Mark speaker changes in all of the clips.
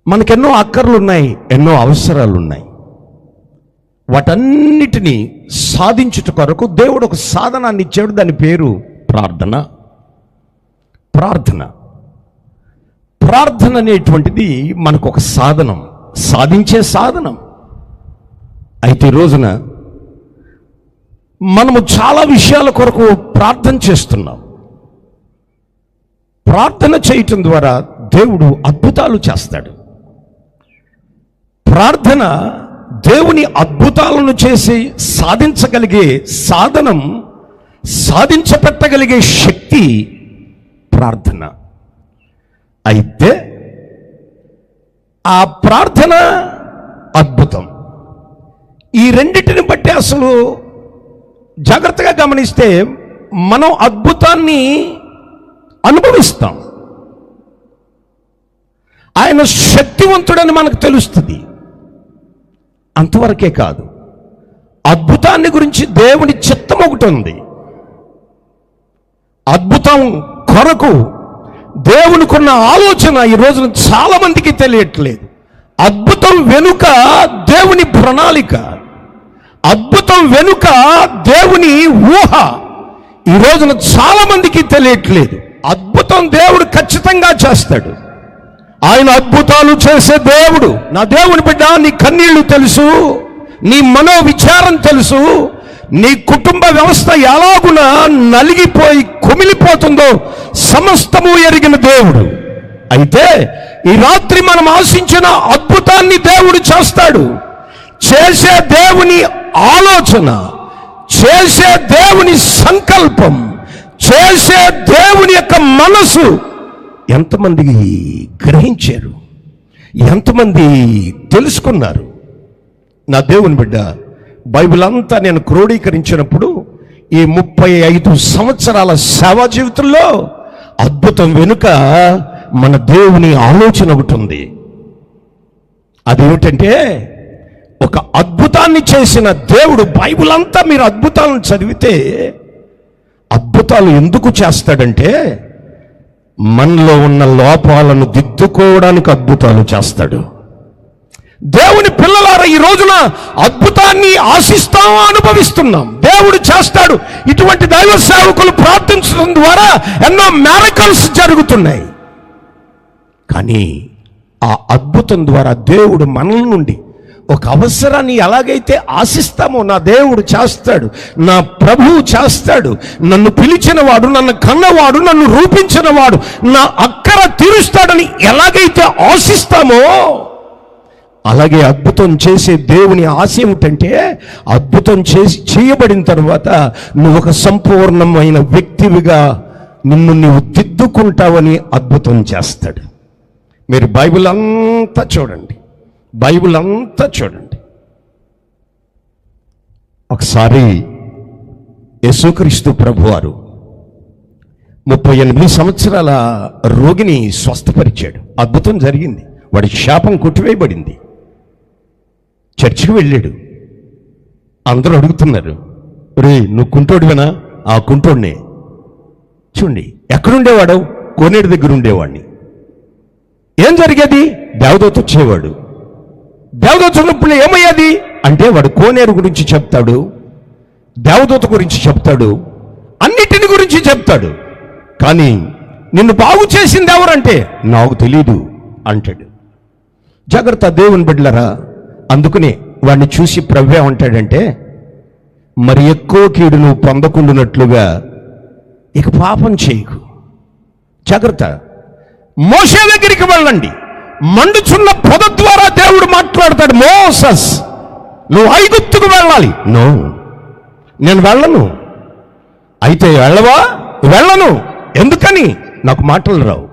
Speaker 1: మనకెన్నో అక్కర్లు ఉన్నాయి, ఎన్నో అవసరాలు ఉన్నాయి. వాటన్నిటినీ సాధించుట కొరకు దేవుడు ఒక సాధనాన్ని ఇచ్చాడు. దాని పేరు ప్రార్థన. ప్రార్థన ప్రార్థన అనేటువంటిది మనకు ఒక సాధనం, సాధించే సాధనం. అయితే ఈ రోజున మనము చాలా విషయాల కొరకు ప్రార్థన చేస్తున్నాం. ప్రార్థన చేయటం ద్వారా దేవుడు అద్భుతాలు చేస్తాడు. ప్రార్థన దేవుని అద్భుతాలను చేసి సాధించగలిగే సాధనం, సాధించపెట్టగలిగే శక్తి ప్రార్థన. అయితే ఆ ప్రార్థన, అద్భుతం, ఈ రెండింటిని బట్టి అసలు జాగ్రత్తగా గమనిస్తే మనం అద్భుతాన్ని అనుభవిస్తాం. ఆయన శక్తివంతుడని మనకు తెలుస్తుంది. అంతవరకే కాదు, అద్భుతాన్ని గురించి దేవుని చిత్తం ఒకటి ఉంది. అద్భుతం కొరకు దేవునికున్న ఆలోచన ఈ రోజున చాలా మందికి తెలియట్లేదు. అద్భుతం వెనుక దేవుని ప్రణాళిక, అద్భుతం వెనుక దేవుని ఊహ ఈ రోజున చాలా మందికి తెలియట్లేదు. అద్భుతం దేవుడు ఖచ్చితంగా చేస్తాడు. ఆయన అద్భుతాలు చేసే దేవుడు. నా దేవుని బిడ్డ, నీ కన్నీళ్లు తెలుసు, నీ మనోవిచారం తెలుసు, నీ కుటుంబ వ్యవస్థ ఎలాగున నలిగిపోయి కుమిలిపోతుందో సమస్తము ఎరిగిన దేవుడు. అయితే ఈ రాత్రి మనం ఆశించిన అద్భుతాన్ని దేవుడు చేస్తాడు. చేసే దేవుని ఆలోచన, చేసే దేవుని సంకల్పం, చేసే దేవుని యొక్క మనసు ఎంతమంది గ్రహించారు, ఎంతమంది తెలుసుకున్నారు? నా దేవుని బిడ్డ, బైబిల్ అంతా నేను క్రోడీకరించినప్పుడు ఈ 35 సంవత్సరాల సేవా జీవితంలో అద్భుతం వెనుక మన దేవుని ఆలోచన ఒకటి ఉంది. అదేమిటంటే, ఒక అద్భుతాన్ని చేసిన దేవుడు. బైబిల్ అంతా మీరు అద్భుతాలను చదివితే, అద్భుతాలు ఎందుకు చేస్తాడంటే మనలో ఉన్న లోపాలను దిద్దుకోవడానికి అద్భుతాలు చేస్తాడు. దేవుని పిల్లలారా, ఈ రోజున అద్భుతాన్ని ఆశిస్తాం, అనుభవిస్తున్నాం. దేవుడు చేస్తాడు. ఇటువంటి దైవ సేవకులు ప్రార్థించడం ద్వారా ఎన్నో మిరకల్స్ జరుగుతున్నాయి. కానీ ఆ అద్భుతం ద్వారా దేవుడు మనల నుండి ఒక అవసరాన్ని ఎలాగైతే ఆశిస్తామో నా దేవుడు చేస్తాడు, నా ప్రభువు చేస్తాడు. నన్ను పిలిచినవాడు, నన్ను కన్నవాడు, నన్ను రూపించినవాడు నా అక్కర తీరుస్తాడని ఎలాగైతే ఆశిస్తామో, అలాగే అద్భుతం చేసే దేవుని ఆశ ఏమిటంటే, అద్భుతం చేయబడిన తర్వాత నువ్వు ఒక సంపూర్ణమైన వ్యక్తివిగా నిన్ను నువ్వు దిద్దుకుంటావని అద్భుతం చేస్తాడు. మీరు బైబిల్ అంతా చూడండి, బైబిల్ అంతా చూడండి. ఒకసారి యేసుక్రీస్తు ప్రభువారు 38 సంవత్సరాల రోగిని స్వస్థపరిచాడు. అద్భుతం జరిగింది. వాడి శాపం కొట్టివేయబడింది. చర్చికి వెళ్ళాడు. అందరూ అడుగుతున్నారు, రే నువ్వు కుంటోడివేనా? ఆ కుంటోడినే. చూడండి, ఎక్కడుండేవాడు? కోనేరు దగ్గర ఉండేవాడిని. ఏం జరిగేది? దేవదూత వచ్చేవాడు. దేవదూత ఉన్నప్పుడు ఏమయ్యేది అంటే, వాడు కోనేరు గురించి చెప్తాడు, దేవదూత గురించి చెప్తాడు, అన్నిటిని గురించి చెప్తాడు. కానీ నిన్ను బాగు చేసింది ఎవరంటే, నాకు తెలీదు అంటాడు. జాగ్రత్త దేవుని బిడ్డలారా. అందుకనే వాడిని చూసి ప్రభువే ఉంటాడంటే, మరి ఎక్కువ కీడు నువ్వు పొందకుండానట్లుగా ఇక పాపం చేయకు. జాగ్రత్త. మోషే దగ్గరికి వెళ్ళండి. మండుచున్న పొద ద్వారా దేవుడు మాట్లాడతాడు. మోసస్, నువ్వు ఐగుప్తుకు వెళ్ళాలి. నో, నేను వెళ్ళను. అయితే వెళ్ళవా? వెళ్ళను. ఎందుకని? నాకు మాటలు రావు.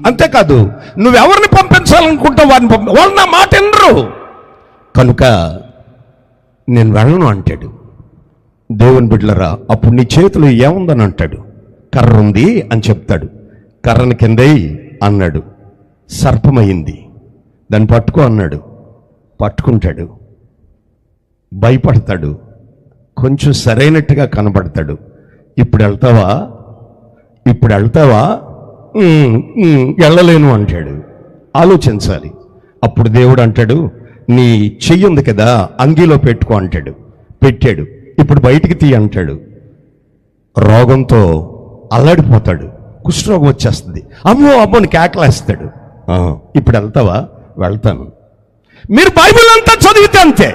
Speaker 1: అంతేకాదు, నువ్వెవరిని పంపించాలనుకుంటావు వారిని వాళ్ళు నా మాట వినరు, కనుక నేను వెళ్ళను అంటాడు. దేవుని బిడ్డలరా, అప్పుడు నీ చేతిలో ఏముందని అంటాడు. కర్ర ఉంది అని చెప్తాడు. కర్రను కిందయి అన్నాడు. సర్పమైంది. దాన్ని పట్టుకో అన్నాడు. పట్టుకుంటాడు. భయపడతాడు. కొంచెం సరైనట్టుగా కనబడతాడు. ఇప్పుడు వెళ్తావా? ఇప్పుడు వెళ్తావా? వెళ్ళలేను అంటాడు. ఆలోచించాలి. అప్పుడు దేవుడు అంటాడు, నీ చెయ్యి ఉంది కదా అంగీలో పెట్టుకో అంటాడు. పెట్టాడు. ఇప్పుడు బయటికి తీ అంటాడు. రోగంతో అల్లాడిపోతాడు. కుష్ఠరోగం వచ్చేస్తుంది. అమ్మో అమ్మోని కేకలేస్తాడు. ఇప్పుడు వెళ్తావా? వెళ్తాను. మీరు బైబిల్ అంతా చదివితే అంతే.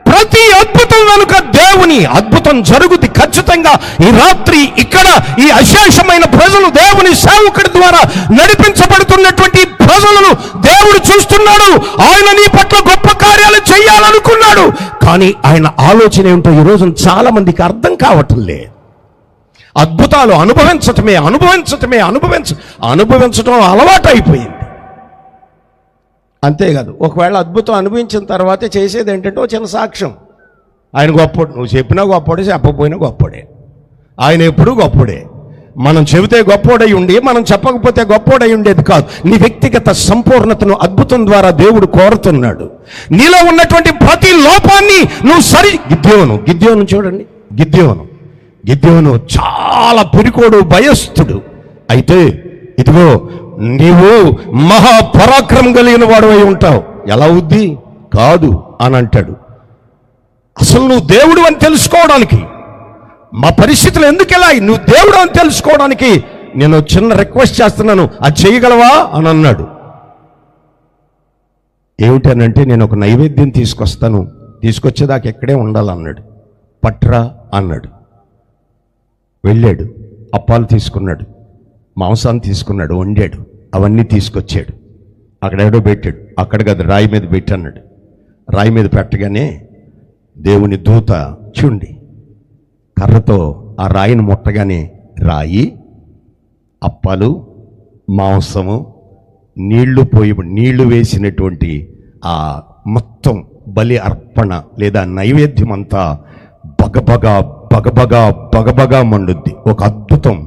Speaker 1: ప్రతి అద్భుతం వెనుక దేవుని అద్భుతం జరుగుతుంది ఖచ్చితంగా. ఈ రాత్రి ఇక్కడ ఈ అశేషమైన ప్రజలు, దేవుని సేవకుడి ద్వారా నడిపించబడుతున్నటువంటి ప్రజలను దేవుడు చూస్తున్నాడు. ఆయన నీ పట్ల గొప్ప కార్యాలు చేయాలనుకున్నాడు. కానీ ఆయన ఆలోచన ఏమిటో ఈరోజు చాలా మందికి అర్థం కావటం లేదు. అద్భుతాలు అనుభవించటం అలవాటు అయిపోయింది. అంతేకాదు, ఒకవేళ అద్భుతం అనుభవించిన తర్వాతే చేసేది ఏంటంటే చిన్న సాక్ష్యం. ఆయన గొప్పోడు, నువ్వు చెప్పినా గొప్పోడే, చెప్పకపోయినా గొప్పోడే. ఆయన ఎప్పుడూ గొప్పోడే. మనం చెబితే గొప్పోడై ఉండి, మనం చెప్పకపోతే గొప్పోడై ఉండేది కాదు. నీ వ్యక్తిగత సంపూర్ణతను అద్భుతం ద్వారా దేవుడు కోరుతున్నాడు. నీలో ఉన్నటువంటి ప్రతి లోపాన్ని నువ్వు గిద్యోను చూడండి. గిద్యోను చాలా పిరికోడు, భయస్థుడు. అయితే ఇదిగో నీవు మహాపరాక్రమం కలిగిన వాడు అయి ఉంటావు. ఎలా అవుద్ది? కాదు అని అంటాడు. అసలు నువ్వు దేవుడు అని తెలుసుకోవడానికి, మా పరిస్థితులు ఎందుకు ఎలా, నువ్వు దేవుడు అని తెలుసుకోవడానికి నేను చిన్న రిక్వెస్ట్ చేస్తున్నాను, అది చేయగలవా అని అన్నాడు. ఏమిటనంటే, నేను ఒక నైవేద్యం తీసుకొస్తాను, తీసుకొచ్చేదాకా ఎక్కడే ఉండాలన్నాడు. పట్రా అన్నాడు. వెళ్ళాడు. అప్పాలు తీసుకున్నాడు, మాంసాన్ని తీసుకున్నాడు, వండాడు, అవన్నీ తీసుకొచ్చాడు. అక్కడెవడో పెట్టాడు. అక్కడ కదా రాయి మీద పెట్టన్నాడు. రాయి మీద పెట్టగానే దేవుని దూత చూండి కర్రతో ఆ రాయిని ముట్టగానే రాయి, అప్పాలు, మాంసము, నీళ్లు వేసినటువంటి ఆ మొత్తం బలి అర్పణ లేదా నైవేద్యం అంతా బగబగా మండుద్ది. ఒక అద్భుతం.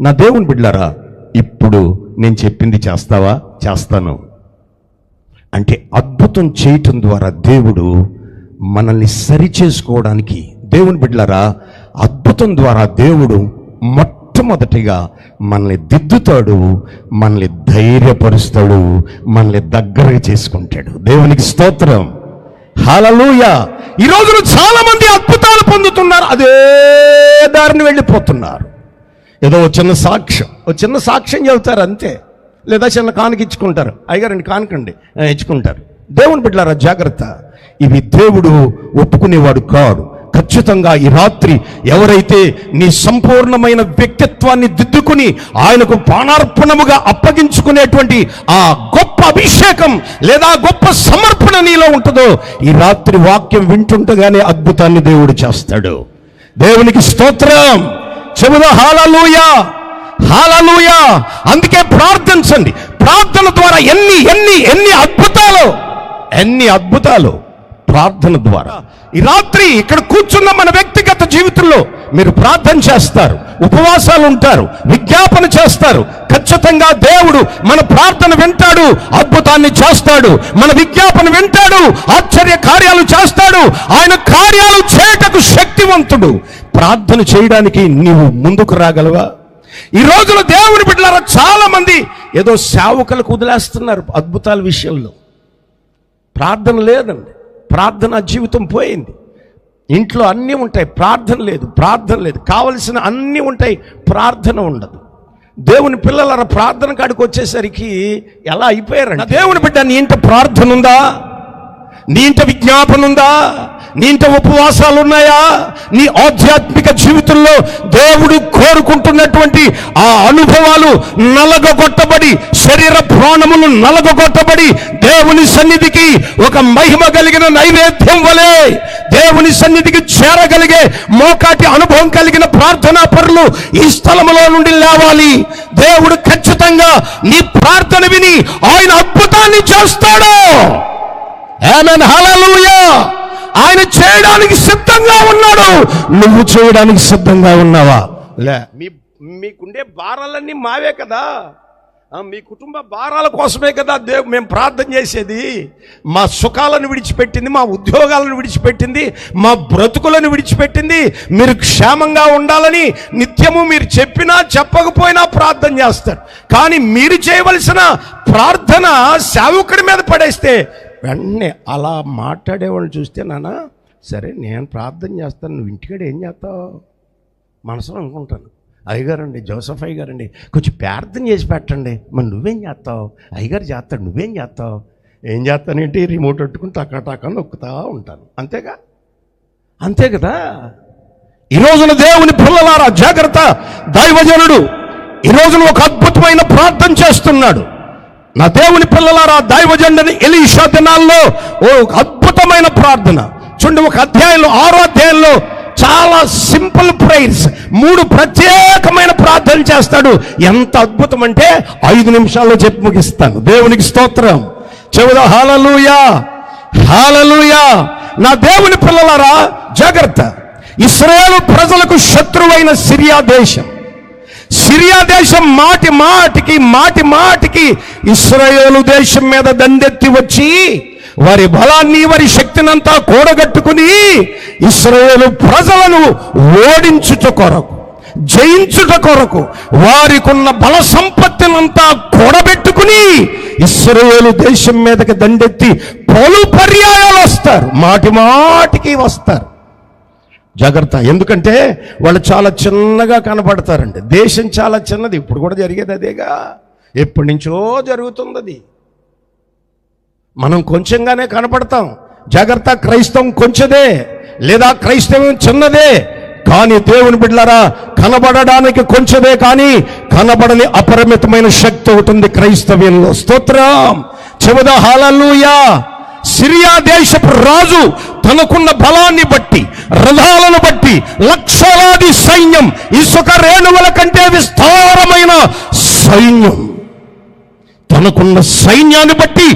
Speaker 1: నా దేవుని బిడ్డలారా, ఇప్పుడు నేను చెప్పింది చేస్తావా? చేస్తాను అంటే అద్భుతం చేయటం ద్వారా దేవుడు మనల్ని సరి చేసుకోవడానికి, దేవుని బిడ్డలారా, అద్భుతం ద్వారా దేవుడు మొట్టమొదటిగా మనల్ని దిద్దుతాడు, మనల్ని ధైర్యపరుస్తాడు, మనల్ని దగ్గరగా చేసుకుంటాడు. దేవునికి స్తోత్రం, హల్లెలూయా. ఈ రోజున చాలా మంది అద్భుతాలు పొందుతున్నారు, అదే దారిని వెళ్ళిపోతున్నారు. ఏదో చిన్న సాక్ష్యం చెబుతారు అంతే, లేదా చిన్న కానుక ఇచ్చుకుంటారు. అయ్యగారండి కానుకండి ఇచ్చుకుంటారు. దేవుని బిడ్డలారా జాగ్రత్త, ఇవి దేవుడు ఒప్పుకునేవాడు కాడు. ఖచ్చితంగా ఈ రాత్రి ఎవరైతే నీ సంపూర్ణమైన వ్యక్తిత్వాన్ని దిద్దుకుని ఆయనకు ప్రాణార్పణముగా అప్పగించుకునేటువంటి ఆ గొప్ప అభిషేకం లేదా గొప్ప సమర్పణ నీలో ఉంటుందో, ఈ రాత్రి వాక్యం వింటుండగానే అద్భుతాన్ని దేవుడు చేస్తాడు. దేవునికి స్తోత్రం. చెబుదా హల్లెలూయా, హల్లెలూయా. అందుకే ప్రార్థించండి. ప్రార్థన ద్వారా ఎన్ని అద్భుతాలు ప్రార్థన ద్వారా. ఈ రాత్రి ఇక్కడ కూర్చున్న మన వ్యక్తిగత జీవితంలో మీరు ప్రార్థన చేస్తారు, ఉపవాసాలు ఉంటారు, విజ్ఞాపన చేస్తారు. ఖచ్చితంగా దేవుడు మన ప్రార్థన వింటాడు, అద్భుతాన్ని చేస్తాడు. మన విజ్ఞాపన వింటాడు, ఆశ్చర్య కార్యాలు చేస్తాడు. ఆయన కార్యాలు చేయటకు శక్తివంతుడు. ప్రార్థన చేయడానికి నీవు ముందుకు రాగలవా? ఈ రోజున దేవుని బిడ్డలారా చాలా మంది ఏదో సేవకులకు వదిలేస్తున్నారు అద్భుతాల విషయంలో. ప్రార్థన లేదండి, ప్రార్థన జీవితం పోయింది. ఇంట్లో అన్నీ ఉంటాయి, ప్రార్థన లేదు. కావలసిన అన్నీ ఉంటాయి, ప్రార్థన ఉండదు. దేవుని పిల్లల ప్రార్థన కాడికి వచ్చేసరికి ఎలా అయిపోయారండి? దేవుని బిడ్డ, నీ ఇంట ప్రార్థన ఉందా? నీ ఇంట విజ్ఞాపన ఉందా? నీ ఇంట ఉపవాసాలు ఉన్నాయా? నీ ఆధ్యాత్మిక జీవితంలో దేవుడు కోరుకుంటున్నటువంటి ఆ అనుభవాలు నలగొట్టబడి, శరీర ప్రాణములు నలగొట్టబడి, దేవుని సన్నిధికి ఒక మహిమ కలిగిన నైవేద్యం వలె దేవుని సన్నిధికి చేరగలిగే మోకాటి అనుభవం కలిగిన ప్రార్థనా పరులు ఈ స్థలములో నుండి లేవాలి. దేవుడు ఖచ్చితంగా నీ ప్రార్థన విని ఆయన అద్భుతాన్ని చేస్తాడు. ఆమేన్, హల్లెలూయా. ఆయన చేయడానికి సిద్ధంగా ఉన్నాడు. నువ్వు చేయడానికి సిద్ధంగా ఉన్నావా? మీకుండే భారాలన్నీ మావే కదా. మీ కుటుంబ భారాల కోసమే కదా మేము ప్రార్థన చేసేది. మా సుఖాలను విడిచిపెట్టింది, మా ఉద్యోగాలను విడిచిపెట్టింది, మా బ్రతుకులను విడిచిపెట్టింది మీరు క్షేమంగా ఉండాలని నిత్యము మీరు చెప్పినా చెప్పకపోయినా ప్రార్థన చేస్తారు. కానీ మీరు చేయవలసిన ప్రార్థన సేవకుడి మీద పడేస్తే వెంటనే అలా మాట్లాడేవాళ్ళని చూస్తే నాన్న సరే నేను ప్రార్థన చేస్తాను, నువ్వు ఇంటికాడ ఏం చేస్తావు మనసులో అనుకుంటాను. అయ్యగారండి, జోసఫ్ అయ్యగారండి కొంచెం ప్రార్థన చేసి పెట్టండి. మరి నువ్వేం చేస్తావు? అయ్యగారు చేస్తాడు, నువ్వేం చేస్తావు? ఏం చేస్తానేంటి రిమోట్ పెట్టుకుని టకా నొక్కుతా ఉంటాను. అంతే కదా. ఈ రోజున దేవుని పిల్లలారా జాగ్రత్త. దైవజనుడు ఈ రోజున ఒక అద్భుతమైన ప్రార్థన చేస్తున్నాడు. నా దేవుని పిల్లలారా, దైవజనుడిని ఎలీషా దినాల్లో ఓ అద్భుతమైన ప్రార్థన చూడండి. ఒక అధ్యాయంలో 6వ అధ్యాయంలో చాలా సింపుల్ ప్రేయర్స్ 3 ప్రత్యేకమైన ప్రార్థనలు చేస్తాడు. ఎంత అద్భుతం అంటే 5 నిమిషాల్లో చెప్పి ముగిస్తాను. దేవునికి స్తోత్రం. చెబుదా హల్లెలూయా, హల్లెలూయా. నా దేవుని పిల్లలారా జాగ్రత్త. ఇశ్రాయేలు ప్రజలకు శత్రువైన సిరియా దేశం మాటి మాటికి ఇశ్రాయేలు దేశం మీద దండెత్తి వచ్చి వారి బలాన్ని వారి శక్తినంతా కూడగట్టుకుని ఇశ్రాయేలు ప్రజలను ఓడించుట కొరకు, జయించుట కొరకు వారికున్న బల సంపత్తినంతా కూడబెట్టుకుని ఇశ్రాయేలు దేశం మీదకి దండెత్తి పలు పర్యాయాలు వస్తారు. మాటికి వస్తారు. జాగ్రత్త. ఎందుకంటే వాళ్ళు చాలా చిన్నగా కనపడతారండి. దేశం చాలా చిన్నది. ఇప్పుడు కూడా జరిగేది అదేగా, ఎప్పటి నుంచో జరుగుతుంది అది. మనం కొంచెంగానే కనపడతాం. జాగ్రత్త. క్రైస్తవం కొంచెదే లేదా క్రైస్తవం చిన్నదే, కానీ దేవుని బిడ్డలారా కనబడడానికి కొంచెదే, కానీ కనబడని అపరిమితమైన శక్తి ఉంటుంది క్రైస్తవ్యంలో. స్తోత్రం. చెబుదా హల్లెలూయా. సిరియా దేశపు రాజు తనకున్న బలాన్ని బట్టి, రథాలను బట్టి, లక్షలాది సైన్యం, ఇసుక రేణువుల కంటే విస్తారమైన సైన్యం, తనకున్న సైన్యాన్ని బట్టి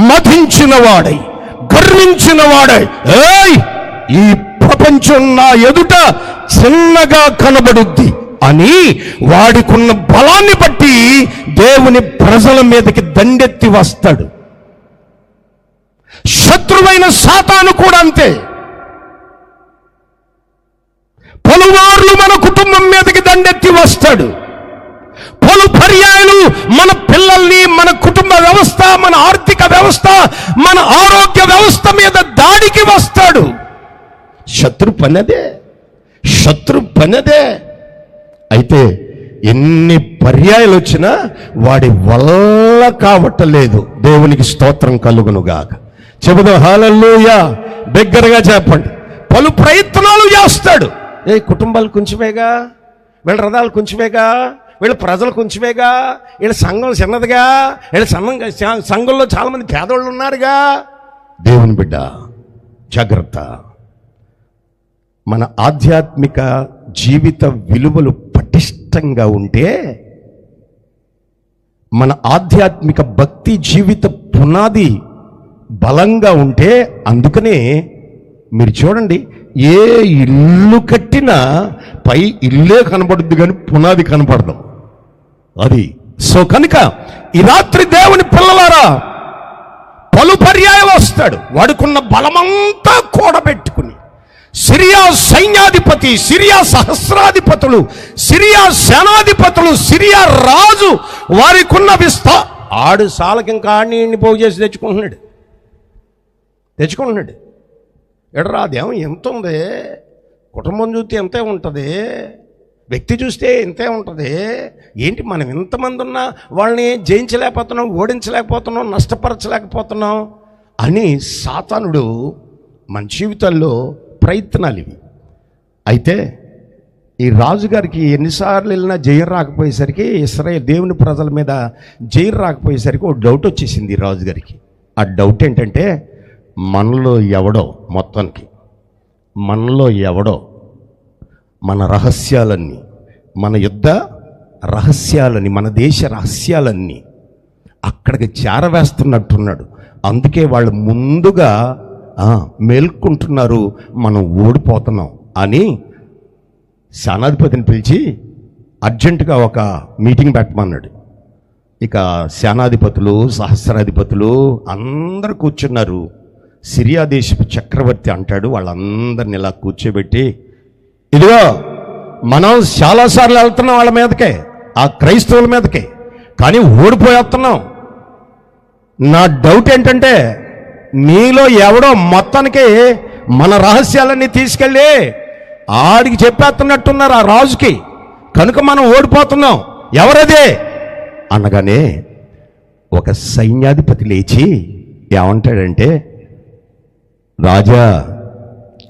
Speaker 1: మధించిన వాడై, గర్వించిన వాడై, ఈ ప్రపంచం నా ఎదుట చిన్నగా కనబడుద్ది అని వాడికున్న బలాన్ని బట్టి దేవుని ప్రజల మీదకి దండెత్తి వస్తాడు. శత్రువైన సాతాను కూడా అంతే. పలుమార్లు మన కుటుంబం మీదకి దండెత్తి వస్తాడు. పలు పర్యాయాలు మన పిల్లల్ని, మన కుటుంబ వ్యవస్థ, మన ఆర్థిక వ్యవస్థ, మన ఆరోగ్య వ్యవస్థ మీద దాడికి వస్తాడు. శత్రు పనదే. అయితే ఎన్ని పర్యాయాలు వచ్చినా వాడి వల్ల కావట్లేదు. దేవునికి స్తోత్రం కలుగునుగాక. చెబుదాం హల్లెలూయా. బిగ్గరగా చెప్పండి. పలు ప్రయత్నాలు చేస్తాడు. కుటుంబాలు కొంచెమేగా, వీళ్ళ రథాలు కొంచెమేగా, వీళ్ళ ప్రజలు కొంచెమేగా, వీళ్ళ సంఘం చిన్నదిగా, వీళ్ళ సంఘంలో చాలా మంది పేదవాళ్ళు ఉన్నారుగా. దేవుని బిడ్డ జాగ్రత్త. మన ఆధ్యాత్మిక జీవిత విలువలు పటిష్టంగా ఉంటే, మన ఆధ్యాత్మిక భక్తి జీవిత పునాది బలంగా ఉంటే, అందుకనే మీరు చూడండి, ఏ ఇల్లు కట్టినా పై ఇల్లే కనబడుద్ది కానీ పునాది కనపడదు. అది సో కనుక ఈ రాత్రి దేవుని పిల్లలారా పలు పర్యాయాలు వస్తాడు. వాడుకున్న బలమంతా కూడబెట్టుకుని సిరియా సైన్యాధిపతి, సిరియా సహస్రాధిపతులు, సిరియా సేనాధిపతులు, సిరియా రాజు వారికున్న ఆడు సాలకి ఇంకా ఆడిని పోగు చేసి తెచ్చుకుంటున్నాడు. ఎడరా అదేమో ఎంత ఉంది, కుటుంబం చూస్తే ఎంతే ఉంటుంది, వ్యక్తి చూస్తే ఎంతే ఉంటుంది. ఏంటి మనం ఎంతమంది ఉన్నా వాళ్ళని జయించలేకపోతున్నాం, ఓడించలేకపోతున్నాం, నష్టపరచలేకపోతున్నాం అని సాతానుడు మన జీవితాల్లో ప్రయత్నాలు ఇవి. అయితే ఈ రాజుగారికి ఎన్నిసార్లు వెళ్ళినా జయం రాకపోయేసరికి, ఇశ్రాయేలు దేవుని ప్రజల మీద జయం రాకపోయేసరికి ఒక డౌట్ వచ్చేసింది ఈ రాజుగారికి. ఆ డౌట్ ఏంటంటే, మనలో ఎవడో మన రహస్యాలన్నీ, మన యుద్ధ రహస్యాలని, మన దేశ రహస్యాలన్నీ అక్కడికి చేరవేస్తున్నట్టున్నాడు. అందుకే వాళ్ళు ముందుగా మేల్కుంటున్నారు, మనం ఓడిపోతున్నాం అని సేనాధిపతిని పిలిచి అర్జెంటుగా ఒక మీటింగ్ పెట్టమన్నాడు. ఇక సేనాధిపతులు, సహస్రాధిపతులు అందరూ కూర్చున్నారు. సిరియా దేశపు చక్రవర్తి అంటాడు వాళ్ళందరిని ఇలా కూర్చోబెట్టి, ఇదిగో మనం చాలాసార్లు వెళ్తున్నాం వాళ్ళ మీదకే, ఆ క్రైస్తవుల మీదకే, కానీ ఓడిపోయేస్తున్నాం. నా డౌట్ ఏంటంటే మీలో ఎవడో మొత్తానికి మన రహస్యాలన్నీ తీసుకెళ్ళి ఆడికి చెప్పేస్తున్నట్టున్నారు ఆ రాజుకి, కనుక మనం ఓడిపోతున్నాం. ఎవరదే అనగానే ఒక సైన్యాధిపతి లేచి ఏమంటాడంటే, రాజా,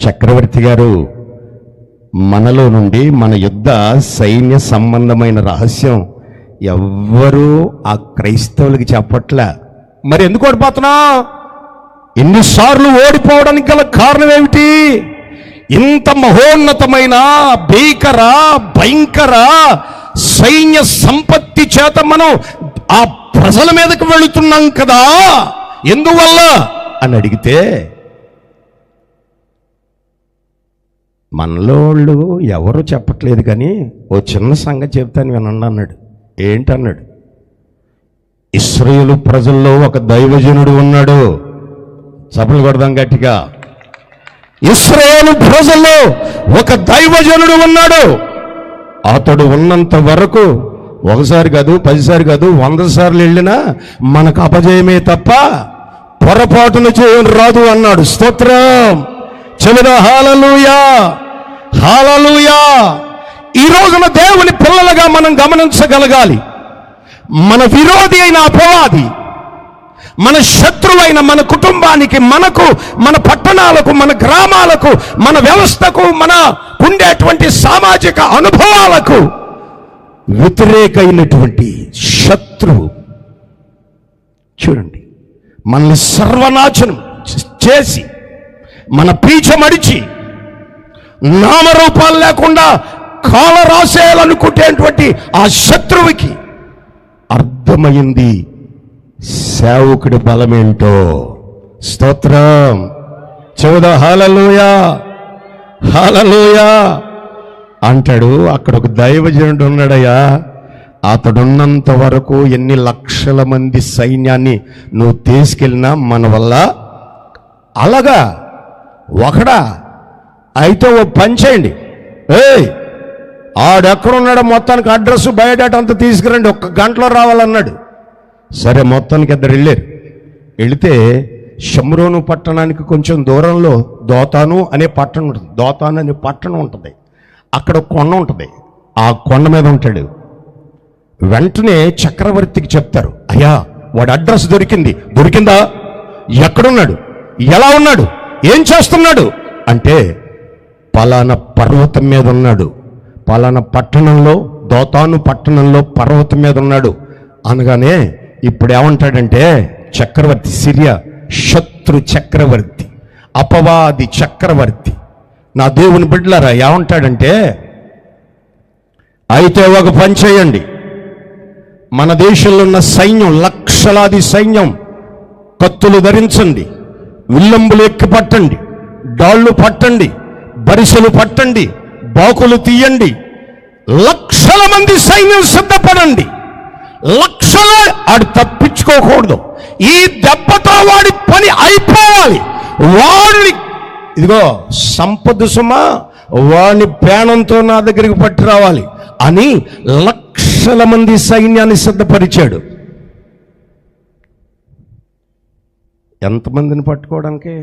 Speaker 1: చక్రవర్తి గారు, మనలో నుండి మన యుద్ధ సైన్య సంబంధమైన రహస్యం ఎవ్వరూ ఆ క్రైస్తవులకి చెప్పట్లే. మరి ఎందుకు ఓడిపోతున్నావు? ఎన్నిసార్లు ఓడిపోవడానికి గల కారణం ఏమిటి? ఇంత మహోన్నతమైన భీకర భయంకర సైన్య సంపత్తి చేత మనం ఆ ప్రజల మీదకి వెళుతున్నాం కదా, ఎందువల్ల అని అడిగితే, మనలో వాళ్ళు ఎవరు చెప్పట్లేదు కానీ ఓ చిన్న సంగతి చెప్తాను వినండి అన్నాడు. ఏంటన్నాడు? ఇశ్రాయేలు ప్రజల్లో ఒక దైవజనుడు ఉన్నాడు. చప్పట్లు కొడదాం గట్టిగా. ఇశ్రాయేలు ప్రజల్లో ఒక దైవజనుడు ఉన్నాడు. అతడు ఉన్నంత వరకు ఒకసారి కాదు, 10 సార్లు కాదు, 100 సార్లు వెళ్ళినా మనకు అపజయమే తప్ప పొరపాటున చేయడం రాదు అన్నాడు. స్తోత్రం చెబుదా హల్లెలూయా, హల్లెలూయా. ఈ రోజున దేవుని పిల్లలుగా మనం గమనించగలగాలి, మన విరోధి అయిన అపవాది, మన శత్రువైన మన కుటుంబానికి, మనకు, మన పట్టణాలకు, మన గ్రామాలకు, మన వ్యవస్థకు, మన ఉండేటువంటి సామాజిక అనుభవాలకు వ్యతిరేకమైనటువంటి శత్రువు చూడండి, మనల్ని సర్వనాశనం చేసి మన పీచమడిచి నామరూపాలు లేకుండా కాల రాసేయాలనుకుంటేటువంటి ఆ శత్రువుకి అర్థమైంది సేవకుడి బలమేంటో. స్తోత్రం చెబుదా హల్లెలూయా, హల్లెలూయా అంటాడు. అక్కడ ఒక దైవజనుడు ఉన్నాడయ్యా, అతడున్నంత వరకు ఎన్ని లక్షల మంది సైన్యాన్ని నువ్వు తీసుకెళ్ళినా మన వల్ల. అలాగా ఒకడా? అయితే ఓ పని చేయండి, ఆడెక్కడున్నాడో మొత్తానికి అడ్రస్, బయోడేటా అంతా తీసుకురండి, 1 గంటలో రావాలన్నాడు. సరే, మొత్తానికి ఇద్దరు వెళ్ళారు. వెళితే షమ్రోను పట్టణానికి కొంచెం దూరంలో దోతాను అనే పట్టణం ఉంటుంది. దోతాను అనే పట్టణం ఉంటుంది. అక్కడ కొండ ఉంటుంది. ఆ కొండ మీద ఉంటాడు. వెంటనే చక్రవర్తికి చెప్తారు, అయ్యా వాడి అడ్రస్ దొరికింది. దొరికిందా? ఎక్కడున్నాడు? ఎలా ఉన్నాడు? ఏం చేస్తున్నాడు అంటే, పలానా పర్వతం మీద ఉన్నాడు, పలానా పట్టణంలో, దోతాను పట్టణంలో పర్వతం మీద ఉన్నాడు అనగానే ఇప్పుడు ఏమంటాడంటే చక్రవర్తి, సిరియా శత్రు చక్రవర్తి, అపవాది చక్రవర్తి, నా దేవుని బిడ్డలారా, ఏమంటాడంటే, అయితే ఒక పని చేయండి, మన దేశంలో ఉన్న సైన్యం, లక్షలాది సైన్యం, కత్తులు ధరించండి, విల్లంబులు ఎక్కి పట్టండి, డాళ్ళు పట్టండి, బరిసెలు పట్టండి, బాకులు తీయండి, లక్షల మంది సైన్యం సిద్ధపడండి. లక్షల ఆడు తప్పించుకోకూడదు. ఈ దెబ్బతో వాడి పని అయిపోవాలి. వాడిని ఇదిగో సంపద సుమా, వాడిని ప్రాణంతో నా దగ్గరికి పట్టి రావాలి అని లక్షల మంది సైన్యాన్ని సిద్ధపరిచాడు. ఎంతమందిని పట్టుకోవడానికి?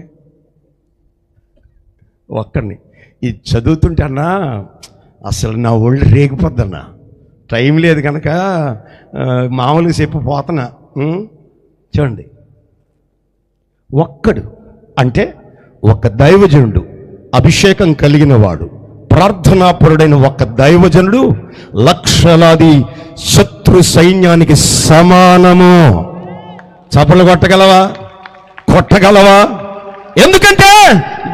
Speaker 1: ఒక్కడిని. ఇది చదువుతుంటే అన్నా అసలు నా ఒళ్ళు రేగిపోద్దన్నా, టైం లేదు కనుక మామూలుగా చెప్పిపోతున్నా. చూడండి, ఒక్కడు అంటే ఒక దైవజనుడు, అభిషేకం కలిగిన వాడు, ప్రార్థనాపరుడైన ఒక దైవజనుడు లక్షలాది శత్రు సైన్యానికి సమానము. చప్పలు కొట్టగలవా? కొట్టగలవా? ఎందుకంటే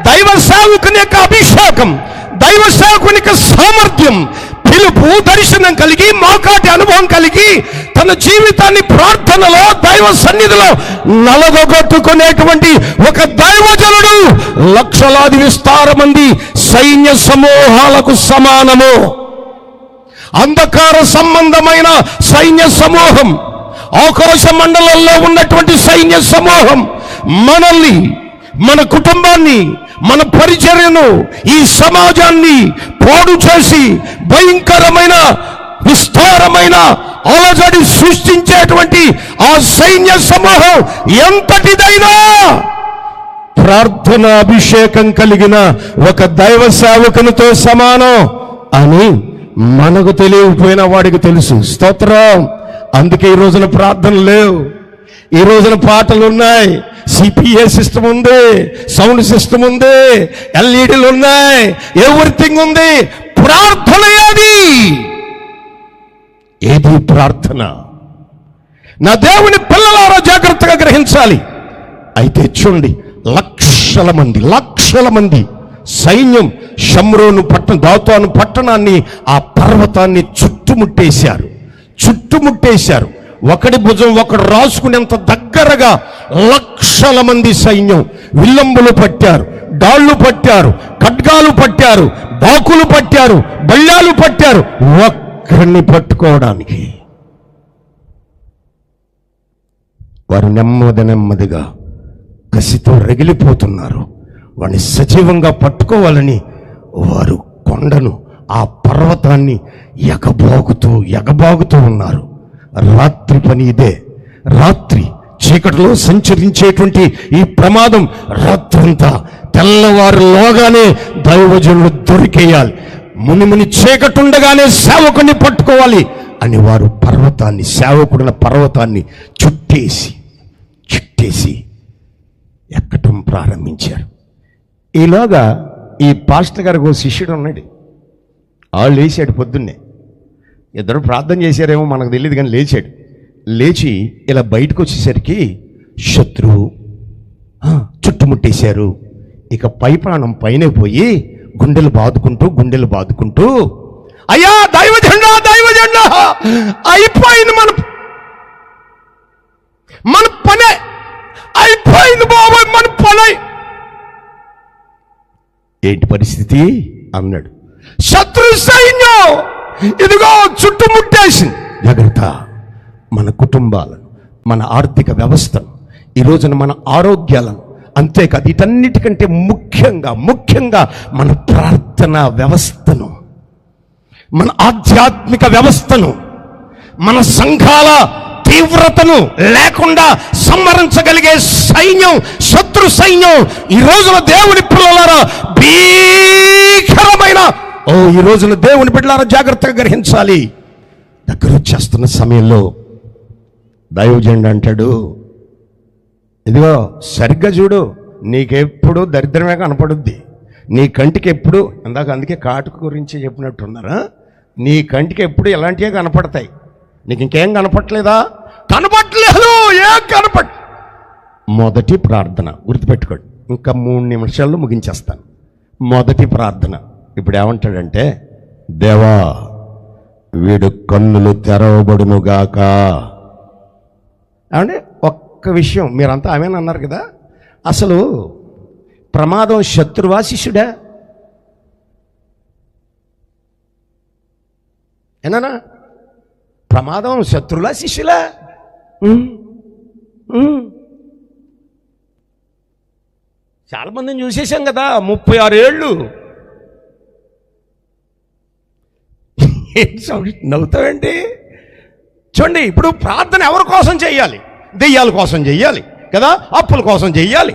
Speaker 1: దైవ సేవకుని యొక్క అభిషేకం, దైవ సేవకుని యొక్క సామర్థ్యం, పిలుపు, దర్శనం కలిగి, మోకాటి అనుభవం కలిగి, తన జీవితాన్ని ప్రార్థనలో, దైవ సన్నిధిలో నలగొట్టుకునేటువంటి ఒక దైవజనుడు లక్షలాది విస్తార మంది సైన్య సమూహాలకు సమానము. అంధకార సంబంధమైన సైన్య సమూహం, ఆకాశ మండలంలో ఉన్నటువంటి సైన్య సమూహం మనల్ని, మన కుటుంబాన్ని, మన పరిచర్యను, ఈ సమాజాన్ని పాడు చేసి భయంకరమైన విస్తారమైన అలజడి సృష్టించేటువంటి ఆ సైన్య సమూహం ఎంతటిదైనా ప్రార్థన అభిషేకం కలిగిన ఒక దైవ సేవకునితో సమానం అని మనకు తెలియకపోయినా వాడికి తెలుసు. స్తోత్రం. అందుకే ఈ రోజున ప్రార్థనలు లేవు, ఈ రోజున పాటలు ఉన్నాయి, సిపిఏ సిస్టమ్ ఉంది, సౌండ్ సిస్టమ్ ఉంది, ఎల్ఈడీలు ఉన్నాయి, ఎవ్రీథింగ్ ఉంది. ప్రార్థన ఏది ప్రార్థన? నా దేవుని పిల్లలారా జాగ్రత్తగా గ్రహించాలి. అయితే చూడండి, లక్షల మంది సైన్యం షమ్రోను దాతాను పట్టణాన్ని, ఆ పర్వతాన్ని చుట్టుముట్టేశారు. ఒకడి భుజం ఒకడు రాసుకునేంత దగ్గరగా లక్షల మంది సైన్యం విల్లంబులు పట్టారు, డాళ్లు పట్టారు, ఖడ్గాలు పట్టారు, బాకులు పట్టారు, బళ్ళాలు పట్టారు ఒక్కడిని పట్టుకోవడానికి. వారు నెమ్మదిగా కసితో రగిలిపోతున్నారు. వాడిని సజీవంగా పట్టుకోవాలని వారు కొండను, ఆ పర్వతాన్ని ఎగబాగుతూ ఉన్నారు. రాత్రి పని ఇదే. రాత్రి చీకటిలో సంచరించేటువంటి ఈ ప్రమాదం రాత్రంతా, తెల్లవారులోగానే దైవజనులు దొరికేయాలి, ముని చీకటుండగానే సేవకుని పట్టుకోవాలి అని వారు సేవకుడిన పర్వతాన్ని చుట్టేసి ఎక్కటం ప్రారంభించారు. ఈలోగా ఈ పాస్టర్ గారికి ఓ శిష్యుడు ఉన్నాడు. వాళ్ళు లేచాడు పొద్దున్నే. ఇద్దరు ప్రార్థన చేశారేమో మనకు తెలియదు, కానీ లేచి ఇలా బయటకు వచ్చేసరికి శత్రువు చుట్టుముట్టేశారు. ఇక పై ప్రాణం పైన పోయి గుండెలు బాదుకుంటూ అయ్యా దైవజెండా అయిపోయింది, మన పనే అయిపోయింది బాబోయ్, మన పనే. ఏంటి పరిస్థితి అన్నాడు. శత్రు సైన్యం ఇదిగో చుట్టుముట్టేసింది. జాగ్రత్త. మన కుటుంబాలను, మన ఆర్థిక వ్యవస్థను, ఈ రోజున మన ఆరోగ్యాలను, అంతేకాదు వీటన్నిటికంటే ముఖ్యంగా మన ప్రార్థనా వ్యవస్థను, మన ఆధ్యాత్మిక వ్యవస్థను, మన సంఘాల తీవ్రతను లేకుండా సంహరించగలిగే సైన్యం శత్రు సైన్యం ఈ రోజున దేవుని పిల్లలారా భీకరమైన ఈ రోజున దేవుని బిడ్డలారా జాగ్రత్తగా గ్రహించాలి. దగ్గర వచ్చేస్తున్న సమయంలో దైవజనుడు అంటాడు, ఇదిగో సరిగ్గా చూడు, నీకెప్పుడు దరిద్రమే కనపడుద్ది, నీ కంటికి ఎప్పుడు అందుకే కాటుక గురించి చెప్పినట్టున్నారా, నీ కంటికి ఎప్పుడు ఎలాంటివే కనపడతాయి, నీకు ఇంకేం కనపడలేదా? కనపడలేదు. ఏం మొదటి ప్రార్థన గుర్తుపెట్టుకోండి. ఇంకా 3 నిమిషాల్లో ముగించేస్తాను. మొదటి ప్రార్థన ఇప్పుడు ఏమంటాడంటే, దేవా వీడు కన్నులు తెరవబడునుగాక. ఏమంటే ఒక్క విషయం, మీరంతా ఆమెనన్నారు కదా, అసలు ప్రమాదం శత్రువా శిష్యుడా? ఏనా ప్రమాదం శత్రులా శిష్యులా? చాలా మందిని చూసేసాం కదా, 36 ఏళ్ళు. నవ్వుతావేంటి? చూడండి, ఇప్పుడు ప్రార్థన ఎవరి కోసం చెయ్యాలి? దెయ్యాల కోసం చెయ్యాలి కదా, అప్పుల కోసం చెయ్యాలి,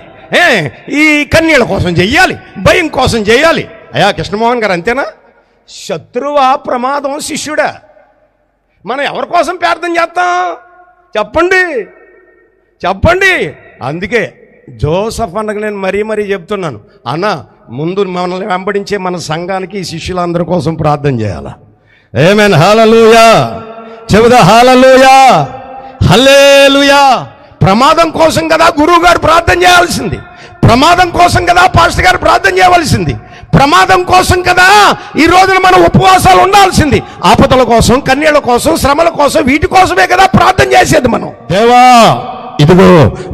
Speaker 1: ఈ కన్నీళ్ళ కోసం చెయ్యాలి, భయం కోసం చెయ్యాలి. అయ్యా కృష్ణమోహన్ గారు అంతేనా? శత్రువా ప్రమాదం శిష్యుడా? మనం ఎవరి కోసం ప్రార్థన చేస్తాం చెప్పండి. అందుకే జోసఫ్ అన్నకు నేను మరీ చెప్తున్నాను, అన్న ముందు మనల్ని వెంబడించే మన సంఘానికి శిష్యులందరి కోసం ప్రార్థన చేయాలా? ఆమేన్. హల్లెలూయా. చెబుదా హల్లెలూయా, హల్లెలూయా. ప్రమాదం కోసం కదా గురువు గారు ప్రార్థన చేయాల్సింది, ప్రమాదం కోసం కదా పాస్టర్ గారు ప్రార్థన చేయవలసింది, ప్రమాదం కోసం కదా ఈ రోజున మనం ఉపవాసాలు ఉండాల్సింది. ఆపదల కోసం, కన్నీళ్ల కోసం, శ్రమల కోసం, వీటి కోసమే కదా ప్రార్థన చేసేది మనం. దేవా ఇదిగో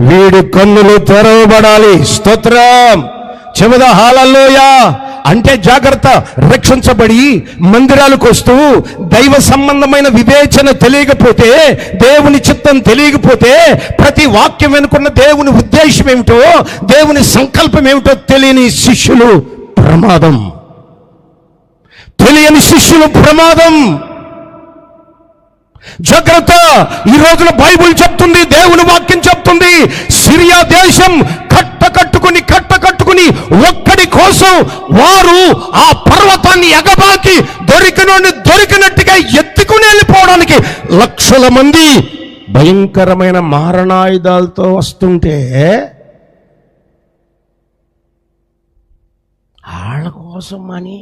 Speaker 1: వీడి కన్నులు తెరవబడాలి. స్తోత్రం. చెబుదా హల్లెలూయా. అంటే జాగ్రత్త. రక్షించబడి మందిరాలకు వస్తూ దైవ సంబంధమైన వివేచన తెలియకపోతే, దేవుని చిత్తం తెలియకపోతే, ప్రతి వాక్యం వెనుకున్న దేవుని ఉద్దేశం ఏమిటో, దేవుని సంకల్పం ఏమిటో తెలియని శిష్యులు ప్రమాదం. తెలియని శిష్యులు ప్రమాదం. జాగ్రత్త. ఈ రోజున బైబిల్ చెప్తుంది, దేవుని వాక్యం చెప్తుంది, సిరియా దేశం కట్టుకుని ఒక్కడి కోసం వారు ఆ పర్వతాన్ని ఎగబాకి దొరికినట్టుగా ఎత్తుకుని వెళ్ళిపోవడానికి లక్షల మంది భయంకరమైన మారణాయుధాలతో వస్తుంటే వాళ్ళ కోసం అని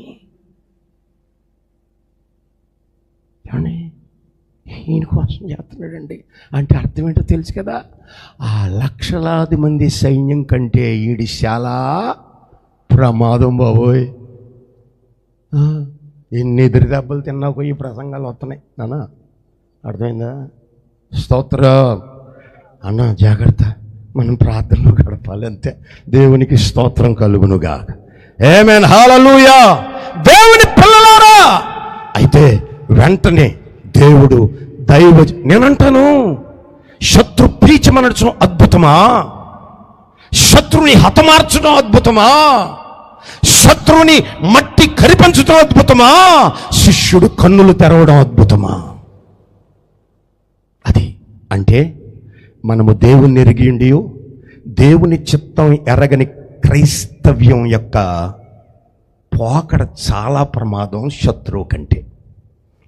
Speaker 1: ఈయన కోసం చేస్తున్నాడండి అంటే అర్థం ఏంటో తెలుసు కదా. ఆ లక్షలాది మంది సైన్యం కంటే ఈడి చాలా ప్రమాదం బాబోయ్. ఎన్ని ఎదురు దెబ్బలు తిన్నాకో ఈ ప్రసంగాలు వస్తున్నాయి నాన్న, అర్థమైందా? స్తోత్రం అన్న. జాగ్రత్త, మనం ప్రార్థనలో గడపాలి అంతే. దేవునికి స్తోత్రం కలుగునుగా. ఆమేన్, హల్లెలూయా. దేవుని పిల్లలారా, అయితే వెంటనే దేవుడు నేనంటాను, శత్రు పీచమనడం అద్భుతమా? శత్రుని హతమార్చడం అద్భుతమా? శత్రువుని మట్టి కరిపించడం అద్భుతమా? శిష్యుడు కన్నులు తెరవడం అద్భుతమా? అది అంటే మనము దేవుణ్ణి ఎరిగిండి దేవుని చిత్తం ఎరగని క్రైస్తవ్యం యొక్క పోకడ చాలా ప్రమాదం శత్రువు కంటే.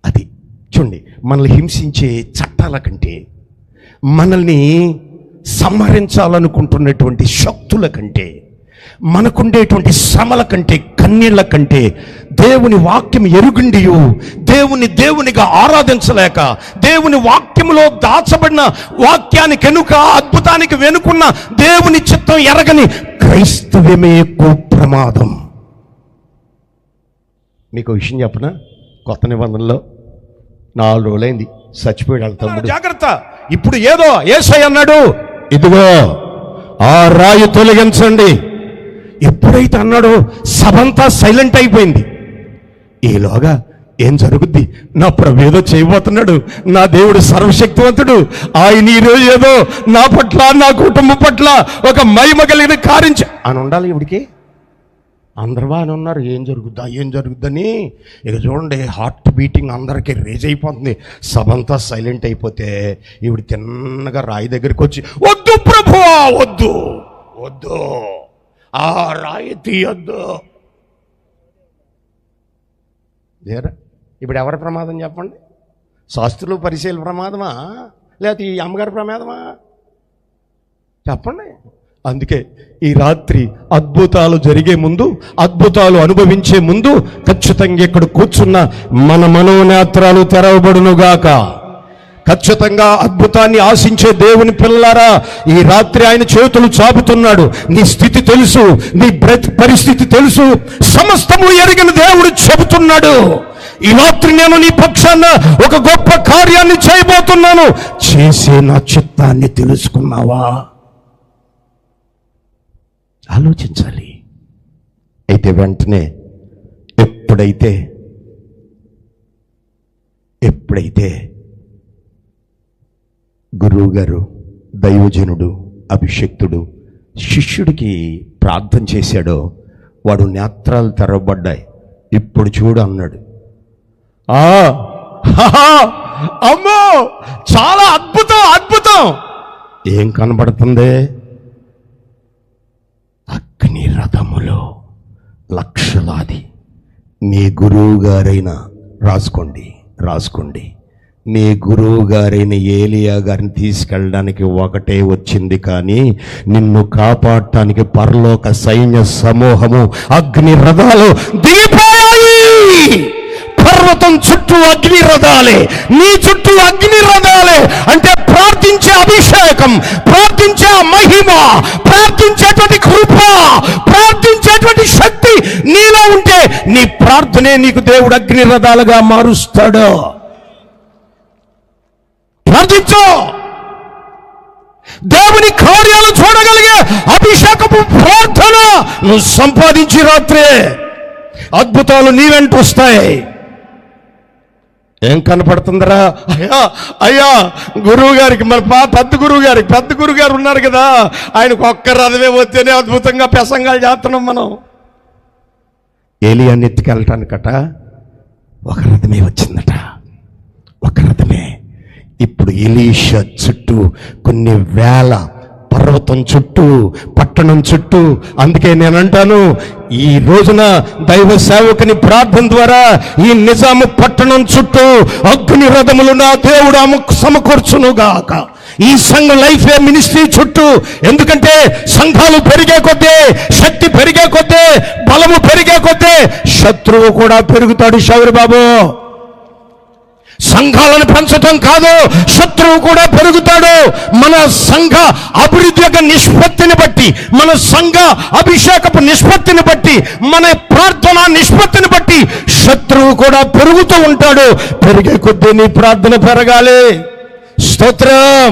Speaker 1: అది చూడండి, మనల్ని హింసించే చట్టాల కంటే, మనల్ని సంహరించాలనుకుంటున్నటువంటి శక్తుల కంటే, మనకుండేటువంటి శ్రమల కంటే, కన్నీళ్ల కంటే, దేవుని వాక్యం ఎరుగుండియు దేవునిగా ఆరాధించలేక, దేవుని వాక్యములో దాచబడిన వాక్యానికి వెనుక, అద్భుతానికి వెనుకున్న దేవుని చిత్తం ఎరగని క్రైస్తవ్యమే ఎక్కువ ప్రమాదం. మీకు విషయం చెప్పనా? కొత్త నిబంధనలో 4 రోజులైంది చచ్చిపోయాడు తమ్ముడు. జాగ్రత్త. ఇప్పుడు ఏదో యేసయ్య అన్నాడు, ఇదిగో ఆ రాయి తొలగించండి. ఎప్పుడైతే అన్నాడో సభంతా సైలెంట్ అయిపోయింది. ఈలోగా ఏం జరుగుద్ది? నా ప్రభు ఏదో చేయబోతున్నాడు, నా దేవుడు సర్వశక్తివంతుడు, ఆయన ఈరోజు ఏదో నా పట్ల, నా కుటుంబం పట్ల ఒక మహిమ కలిగిన కార్యం అని ఉండాలి. ఇవిడికి అందరు బాగానే ఉన్నారు, ఏం జరుగుద్దని. ఇక చూడండి, హార్ట్ బీటింగ్ అందరికీ రేజ్ అయిపోతుంది. సభంతా సైలెంట్ అయిపోతే ఈవిడ తిన్నగా రాయి దగ్గరికి వచ్చి, వద్దు ప్రభువా, వద్దు, ఆ రాయి తీయొద్దు. ఇప్పుడు ఎవరి ప్రమాదం చెప్పండి? శాస్త్రులు పరిశీలన ప్రమాదమా, లేకపోతే ఈ అమ్మగారి ప్రమాదమా? చెప్పండి. అందుకే ఈ రాత్రి అద్భుతాలు జరిగే ముందు, అద్భుతాలు అనుభవించే ముందు ఖచ్చితంగా ఇక్కడ కూర్చున్న మన మనోనేత్రాలు తెరవబడునుగాక. ఖచ్చితంగా అద్భుతాన్ని ఆశించే దేవుని పిల్లలారా, ఈ రాత్రి ఆయన చేతులు చాపుతున్నాడు. నీ స్థితి తెలుసు, నీ పరిస్థితి తెలుసు, సమస్తము ఎరిగిన దేవుడు చెబుతున్నాడు, ఈ రాత్రి నేను నీ పక్షాన ఒక గొప్ప కార్యాన్ని చేయబోతున్నాను. చేసే నా చిత్తాన్ని తెలుసుకున్నావా? ఆలోచించాలి. అయితే వెంటనే ఎప్పుడైతే గురువు గారు, దైవజనుడు, అభిషక్తుడు శిష్యుడికి ప్రార్థన చేశాడో వాడు నేత్రాలు తెరవబడ్డాయి. ఇప్పుడు చూడు అన్నాడు. అమ్మో, చాలా అద్భుతం. ఏం కనబడుతుంది? అగ్ని రథములో లక్షలాది. మీ గురువు గారైన రాసుకోండి, మీ గురువు గారైన ఏలియా గారిని తీసుకెళ్ళడానికి ఒకటే వచ్చింది, కానీ నిన్ను కాపాడటానికి పరలోక సైన్య సమూహము అగ్ని రథాలు దిగిపోయాయి. పర్వతం చుట్టూ అగ్ని రథాలే, నీ చుట్టూ అగ్ని రథాలే. అంటే ప్రార్థించే అభిషేకం, ప్రార్థించే మహిమ, ప్రార్థించేటువంటి కృప, ప్రార్థించేటువంటి శక్తి నీలో ఉంటే నీ ప్రార్థనే నీకు దేవుడు అగ్ని రథాలుగా మారుస్తాడు. ప్రార్థించు. దేవుని కార్యాలు చూడగలిగే అభిషేకపు ప్రార్థన నువ్వు సంపాదించి రాత్రే అద్భుతాలు నీ వెంట వస్తాయి. ఏం కనపడుతుందరా? అయ్యా గురువు గారికి, మన పెద్ద గురువు గారు ఉన్నారు కదా, ఆయనకు ఒక్క రథమే వస్తేనే అద్భుతంగా ప్రసంగాలు చేస్తున్నాం మనం. ఏలియాని ఎత్తుకెళ్ళటానికట ఒక రథమే వచ్చిందట, ఒక రథమే. ఇప్పుడు ఎలీషా చుట్టూ కొన్ని వేల, పర్వతం చుట్టూ, పట్టణం చుట్టూ. అందుకే నేనంటాను, ఈ రోజున దైవ సేవకుని ప్రార్థన ద్వారా ఈ నిజాము పట్టణం చుట్టూ అగ్ని రథములు నా దేవుడు సమకూర్చునుగాక. ఈ సంఘ లైఫ్ మినిస్ట్రీ చుట్టూ. ఎందుకంటే సంఘాలు పెరిగే కొద్దీ, శక్తి పెరిగే కొద్దీ, బలము పెరిగే కొద్దీ శత్రువు కూడా పెరుగుతాడు. శౌరి బాబు, సంఘాలను పెంచటం కాదు, శత్రువు కూడా పెరుగుతాడు. మన సంఘ అభివృద్ధి యొక్క నిష్పత్తిని బట్టి, మన సంఘ అభిషేకపు నిష్పత్తిని బట్టి, మన ప్రార్థన నిష్పత్తిని బట్టి శత్రువు కూడా పెరుగుతూ ఉంటాడు. పెరిగే కొద్దీ నీ ప్రార్థన పెరగాలి. స్తోత్రం.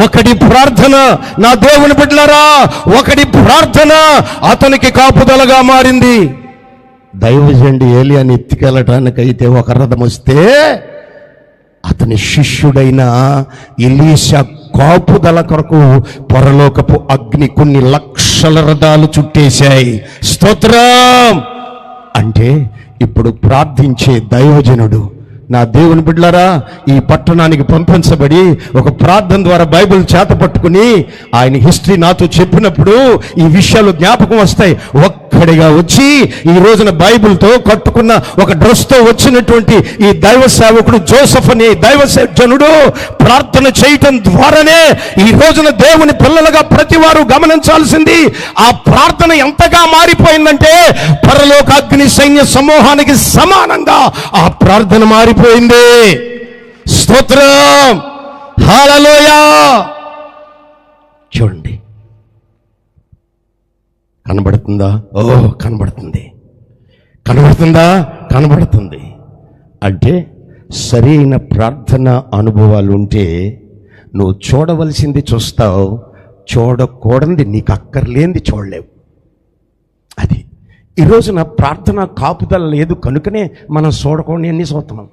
Speaker 1: ఒకటి ప్రార్థన, నా దేవుని బిడ్డలారా, ఒకటి ప్రార్థన అతనికి కాపుదలగా మారింది. దైవజనుడు ఏలియాని ఎత్తుకెళ్ళటానికైతే ఒక రథం వస్తే, అతని శిష్యుడైన ఎలీషా కాపుదల కొరకు పరలోకపు అగ్ని కొన్ని లక్షల రథాలు చుట్టేశాయి. స్తోత్రం. అంటే ఇప్పుడు ప్రార్థించే దైవజనుడు, నా దేవుని బిడ్డలారా, ఈ పట్టణానికి పంపించబడి ఒక ప్రార్థన ద్వారా బైబిల్ చేత పట్టుకుని ఆయన హిస్టరీ నాతో చెప్పినప్పుడు ఈ విషయాలు జ్ఞాపకం వస్తాయి. ఒక్కడిగా వచ్చి ఈ రోజున బైబిల్తో కట్టుకున్న ఒక డ్రెస్తో వచ్చినటువంటి ఈ దైవ సేవకుడు జోసెఫ్ అనే దైవ జనుడు ప్రార్థన చేయటం ద్వారానే ఈ రోజున దేవుని పిల్లలుగా ప్రతి వారు గమనించాల్సింది, ఆ ప్రార్థన ఎంతగా మారిపోయిందంటే పరలోక అగ్ని సైన్య సమూహానికి సమానంగా ఆ ప్రార్థన మారిపోయింది. స్తోత్రం. హల్లెలూయా. చూడండి, కనబడుతుందా? ఓ కనబడుతుంది. కనబడుతుందా? కనబడుతుంది. అంటే సరైన ప్రార్థన అనుభవాలు ఉంటే నువ్వు చూడవలసింది చూస్తావు, చూడకూడనిది, నీకు అక్కర్లేనిది చూడలేవు. అది ఈ రోజున ప్రార్థన కాపుదల లేదు కనుకనే మనం చూడకూడని అన్ని చూస్తున్నాం.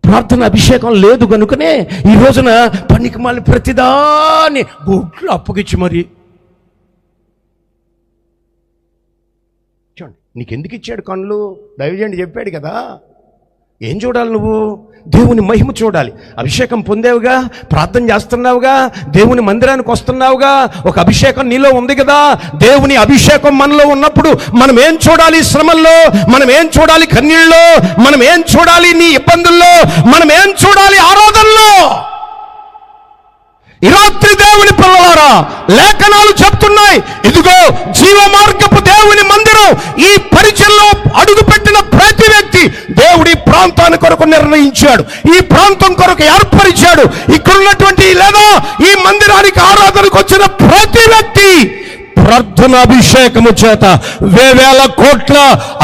Speaker 1: ప్రార్థన అభిషేకం లేదు కనుకనే ఈ రోజున పనికి మళ్ళీ ప్రతిదాన్ని గుడ్లు అప్పగిచ్చి మరి. చూడండి, నీకెందుకు ఇచ్చాడు కళ్ళు? దైవజనుడు చెప్పాడు కదా, ఏం చూడాలి నువ్వు? దేవుని మహిమ చూడాలి. అభిషేకం పొందేవుగా, ప్రార్థన చేస్తున్నావుగా, దేవుని మందిరానికి వస్తున్నావుగా, ఒక అభిషేకం నీలో ఉంది కదా. దేవుని అభిషేకం మనలో ఉన్నప్పుడు మనం ఏం చూడాలి? శ్రమల్లో మనం ఏం చూడాలి? కన్నీళ్ళలో మనం ఏం చూడాలి? నీ ఇబ్బందుల్లో మనం ఏం చూడాలి? ఆరాధనలో. ఈ రాత్రి దేవుని పిల్లలారా, లేఖనాలు చెప్తున్నాయి, ఇదిగో జీవ మార్గపు దేవుని మందిరం. ఈ పరిచయంలో అడుగుపెట్టిన ప్రతి వ్యక్తి దేవుడి ప్రాంతాన్ని కొరకు నిర్ణయించాడు, ఈ ప్రాంతం కొరకు ఏర్పరిచాడు. ఇక్కడ ఉన్నటువంటి లేదా ఈ మందిరానికి ఆరాధనకు వచ్చిన ప్రతి వ్యక్తి ప్రార్థనాభిషేకము చేత వేవేల కోట్ల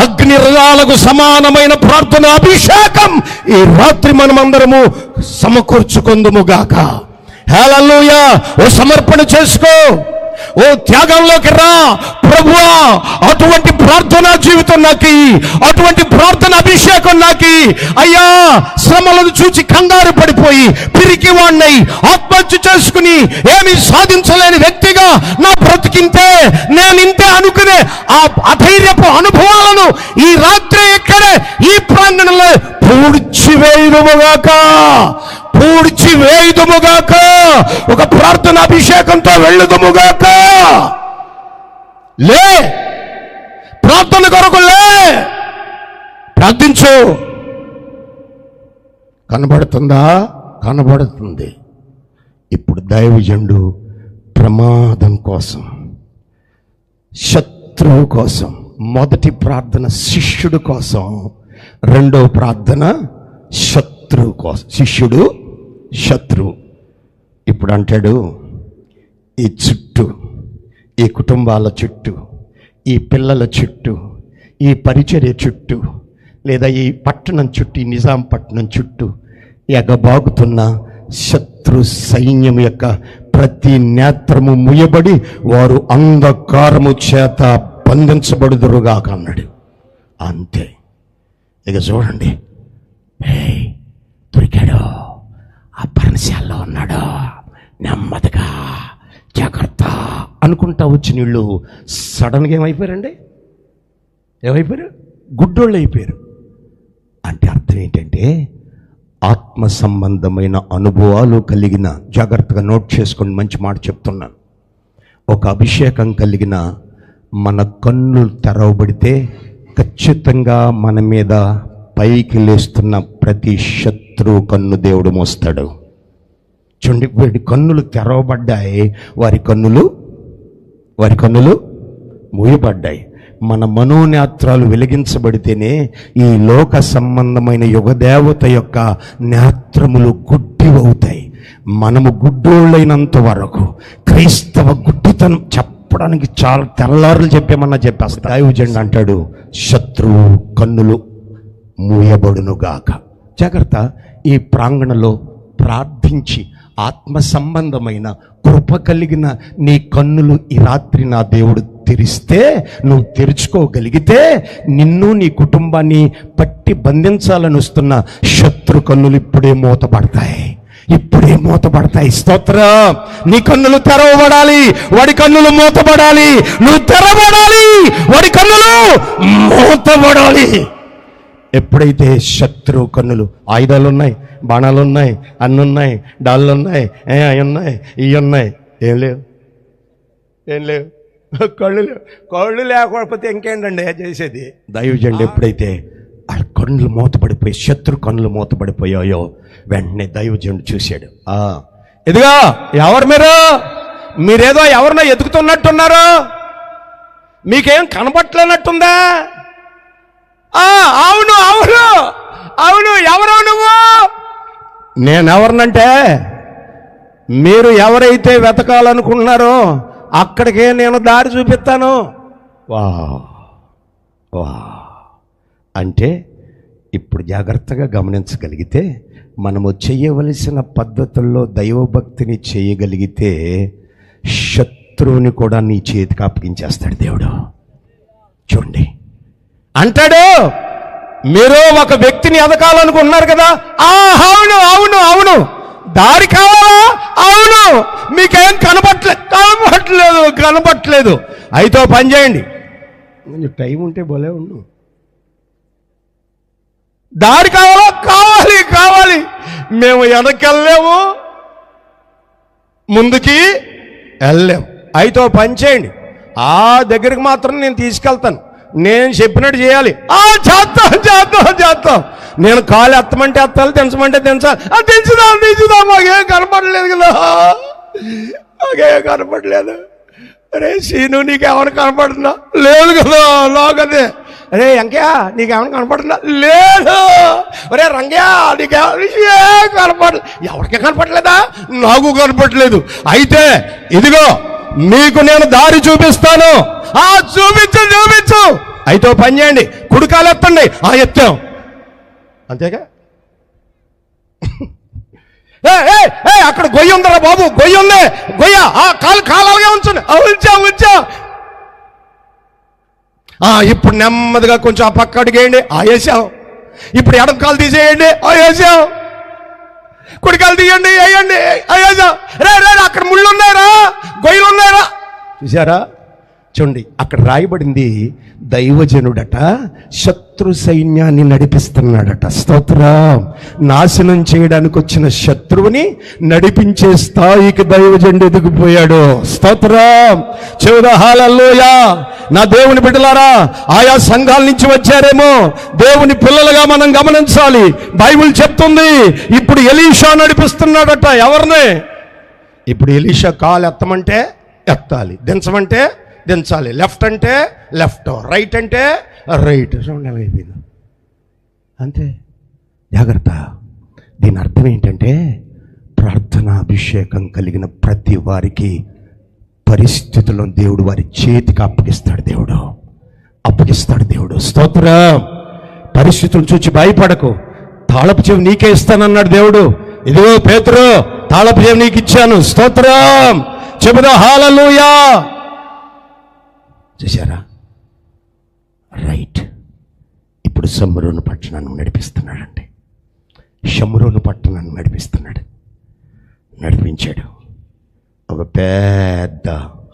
Speaker 1: అగ్ని రథాలకు సమానమైన ప్రార్థన అభిషేకం ఈ రాత్రి మనమందరము సమకూర్చుకుందుముగాక. హల్లెలూయా. ఓ సమర్పణ చేసుకో, ఓ త్యాగంలోకి రా. ప్రభువా, అటువంటి ప్రార్థనా జీవితం నాకు, అటువంటి ప్రార్థన అభిషేకం నాకు. అయ్యా, శ్రమలను చూచి కంగారు పడిపోయి పిరికి వాణ్ణై ఆత్మహత్య చేసుకుని ఏమీ సాధించలేని వ్యక్తిగా నా బ్రతికింతే, నేనింతే అనుకునే ఆ అధైర్యపు అనుభవాలను ఈ రాత్రి ఇక్కడే ఈ ప్రాంగణంలో పూడ్చివేయుదుముగాక, పూడ్చివేయుదుముగాక. ఒక ప్రార్థన అభిషేకంతో వెళ్ళుదుముగాక. లే, ప్రార్థన కొరకు లే, ప్రార్థించు. కనబడుతుందా? కనబడుతుంది. ఇప్పుడు దైవజనుడు ప్రమాదం కోసం, శత్రువు కోసం, మొదటి ప్రార్థన శిష్యుడు కోసం, రెండో ప్రార్థన శత్రువు కోసం. శిష్యుడు, శత్రువు. ఇప్పుడు అంటాడు, ఈ చుట్టూ, ఈ కుటుంబాల చుట్టూ, ఈ పిల్లల చుట్టూ, ఈ పరిచర్య చుట్టూ, లేదా ఈ పట్టణం చుట్టూ, ఈ నిజాం పట్టణం చుట్టూ ఎగబాగుతున్న శత్రు సైన్యం యొక్క ప్రతి నేత్రము ముయబడి వారు అంధకారము చేత బంధించబడుదురుగాక అన్నాడు. అంతే. ఇక చూడండి, దొరికాడు, ఆ పర్ణశాలలో ఉన్నాడు, నెమ్మదిగా జాగ్రత్త అనుకుంటా వచ్చి నీళ్ళు సడన్గా ఏమైపోయారండి? ఏమైపోయారు? గుడ్డోళ్ళు అయిపోయారు. అంటే అర్థం ఏంటంటే, ఆత్మ సంబంధమైన అనుభవాలు కలిగిన, జాగ్రత్తగా నోట్ చేసుకోండి, మంచి మాట చెప్తున్నాను. ఒక అభిషేకం కలిగిన మన కన్నులు తెరవబడితే ఖచ్చితంగా మన మీద పైకి లేస్తున్న ప్రతి శత్రువు కన్ను దేవుడు మోస్తాడు. చూడండి, వీడి కన్నులు తెరవబడ్డాయి, వారి కన్నులు మూయబడ్డాయి. మన మనోనేత్రాలు వెలిగించబడితేనే ఈ లోక సంబంధమైన యుగదేవత యొక్క నేత్రములు గుడ్డివవుతాయి. మనము గుడ్డోళ్ళైనంత వరకు క్రైస్తవ గుడ్డితనం చెప్పడానికి చాలా తెల్లారులు చెప్పేమన్నా చెప్పేస్తా. దైవజనుడు అంటాడు, శత్రువు కన్నులు మూయబడునుగాక. జాగ్రత్త. ఈ ప్రాంగణంలో ప్రార్థించి ఆత్మ సంబంధమైన కృప కలిగిన నీ కన్నులు ఈ రాత్రి నా దేవుడు తెరిస్తే, నువ్వు తెరుచుకోగలిగితే, నిన్ను నీ కుటుంబాన్ని పట్టి బంధించాలని వస్తున్న శత్రు కన్నులు ఇప్పుడే మూతపడతాయి. స్తోత్రం. నీ కన్నులు తెరవబడాలి, వాడి కన్నులు మూతపడాలి. నువ్వు తెరవబడాలి, వాడి కన్నులు మూతపడాలి. ఎప్పుడైతే శత్రు కన్నులు, ఆయుధాలు ఉన్నాయి, బాణాలు ఉన్నాయి, అన్నున్నాయి, డాళ్ళు ఉన్నాయి, అవి ఉన్నాయి, ఇవి ఉన్నాయి, ఏం లేవు. కళ్ళు లేకపోతే ఇంకేంటండి చేసేది? దైవజనుడు ఎప్పుడైతే ఆ కన్నులు మూతపడిపోయి, శత్రు కన్నులు మూతపడిపోయాయో, వెంటనే దైవజనుడు చూశాడు. ఇదిగా ఎవరు మీరేదో ఎవరినో ఎదుగుతున్నట్టున్నారు, మీకేం కనపట్లేనట్టుందా? అవును అవును అవును ఎవరో నువ్వు? నేనెవరినంటే, మీరు ఎవరైతే వెతకాలనుకుంటున్నారో అక్కడికే నేను దారి చూపిస్తాను. వా అంటే ఇప్పుడు జాగ్రత్తగా గమనించగలిగితే, మనము చేయవలసిన పద్ధతుల్లో దైవభక్తిని చేయగలిగితే శత్రువుని కూడా నీ చేతికి అప్పగించేస్తాడు దేవుడు. చూడండి, అంటాడు, మీరు ఒక వ్యక్తిని ఎదకాలనుకుంటున్నారు కదా, అవును అవును అవును, దారి కావాలా? అవును, మీకేం కనపట్లేదు. అయితే పని చేయండి, కొంచెం టైం ఉంటే భలే ఉండు. దారి కావాలా? కావాలి. మేము వెనకెళ్ళలేము, ముందుకి వెళ్ళలేము. అయితే పని చేయండి, ఆ దగ్గరికి మాత్రం నేను తీసుకెళ్తాను, నేను చెప్పినట్టు చేయాలి. చేద్దాం. నేను కాలు ఎత్తమంటే ఎత్తాలి, దించమంటే దించాలి. దించుదాం. మాకేం కనపడలేదు. అరే సీను, నీకేమైనా కనపడుతుందా? లేదు కదా, నాకదే. అరే అంకయ్య, నీకేమైనా కనపడుతుందా? లేదు. అరే రంగయ్య, నీకేమైనా కనపడలేదు? ఎవరికే కనపడలేదా? నాకు కనపడలేదు. అయితే ఇదిగో మీకు నేను దారి చూపిస్తాను. చూపించు. అయితే పని చేయండి, కుడికాలు ఎత్తండి. ఎత్తాం, అంతేగా. అక్కడ గొయ్యి ఉందరా బాబు, గొయ్యి ఉంది. కాలాలుగా ఉంచా. ఇప్పుడు నెమ్మదిగా కొంచెం ఆ పక్క అడిగేయండి. వేసాం. ఇప్పుడు ఎడం కాలు తీసేయండి. వేసాం. కుడికాలు తీయండి, వేయండి. వేసాం. రే అక్కడ ముళ్ళు ఉన్నాయరా, గొయ్యలు ఉన్నాయరా. చూసారా? చూడండి, అక్కడ రాయబడింది, దైవజనుడట శత్రు సైన్యాన్ని నడిపిస్తున్నాడట. స్తోత్రం. నాశనం చేయడానికి వచ్చిన శత్రువుని నడిపించే స్థాయికి దైవజనుడు ఎదిగిపోయాడు. స్తోత్రం. చెవుదా హల్లెలూయా. నా దేవుని బిడ్డలారా, ఆయా సంఘాల నుంచి వచ్చారేమో, దేవుని పిల్లలుగా మనం గమనించాలి. బైబిల్ చెప్తుంది, ఇప్పుడు ఎలీషా నడిపిస్తున్నాడట. ఎవరిని? ఇప్పుడు ఎలీషా కాలు ఎత్తమంటే ఎత్తాలి, దించమంటే దించాలి, లెఫ్ట్ అంటే లెఫ్ట్, రైట్ అంటే రైట్. అయిపోయింది అంతే. జాగ్రత్త. దీని అర్థం ఏంటంటే, ప్రార్థనా అభిషేకం కలిగిన ప్రతి వారికి పరిస్థితులను దేవుడు వారి చేతికి అప్పగిస్తాడు. దేవుడు. స్తోత్రం. పరిస్థితులు చూచి భయపడకు, తాళపు చెవి నీకే ఇస్తానన్నాడు దేవుడు. ఇదిగో పేతురు, తాళపు చెవి నీకు ఇచ్చాను. స్తోత్రం. చెబుదా హల్లెలూయా. చూశారా? రైట్. ఇప్పుడు షమ్రోను పట్టణాన్ని నడిపిస్తున్నాడండి. షమ్రోను పట్టణాన్ని నడిపించాడు. ఒక పెద్ద